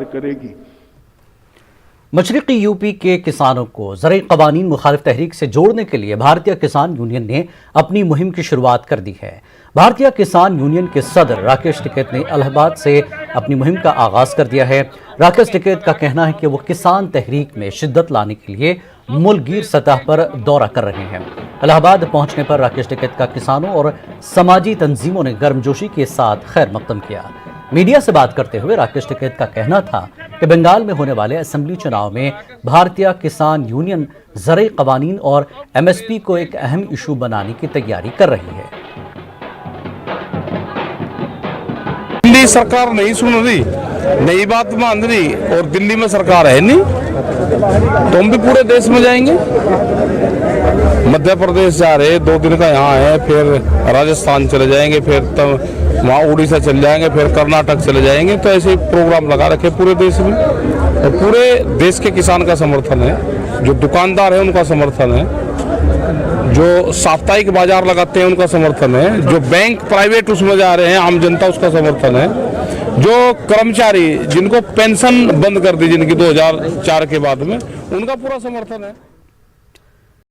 करेगी। मशरिकी यूपी के किसानों को ज़रई क़वानीन मुखालिफ तहरीक से जोड़ने के लिए भारतीय किसान यूनियन ने अपनी मुहिम की शुरुआत कर दी है। भारतीय किसान यूनियन के सदर राकेश टिकैत ने इलाहाबाद से अपनी मुहिम का आगाज कर दिया है। राकेश टिकैत का कहना है कि वो किसान तहरीक में शिद्दत लाने के लिए मुल्कगीर सतह पर दौरा कर रहे हैं। इलाहाबाद पहुंचने पर राकेश टिकैत का किसानों और समाजी तंजीमों ने गर्मजोशी के साथ खैर मकदम किया। मीडिया से बात करते हुए राकेश टिकैत का कहना था कि बंगाल में होने वाले असेंबली चुनाव में भारतीय किसान यूनियन ज़रई क़वानीन और MSP को एक अहम इशू बनाने की तैयारी कर रही है। दिल्ली सरकार नहीं सुन रही, नई बात मान रही और दिल्ली में सरकार है नहीं, तो हम भी पूरे देश में जाएंगे। मध्य प्रदेश जा रहे, 2 दिन का यहाँ है, फिर राजस्थान चले जाएंगे, फिर तब वहाँ उड़ीसा चले जाएंगे, फिर कर्नाटक चले जाएंगे। तो ऐसे ही प्रोग्राम लगा रखे पूरे देश में। तो पूरे देश के किसान का समर्थन है, जो दुकानदार है उनका समर्थन है, जो साप्ताहिक बाजार लगाते हैं उनका समर्थन है, जो बैंक प्राइवेट उसमें जा रहे हैं आम जनता उसका समर्थन है, जो कर्मचारी जिनको पेंशन बंद कर दी जिनकी 2004 के बाद में, उनका पूरा समर्थन है।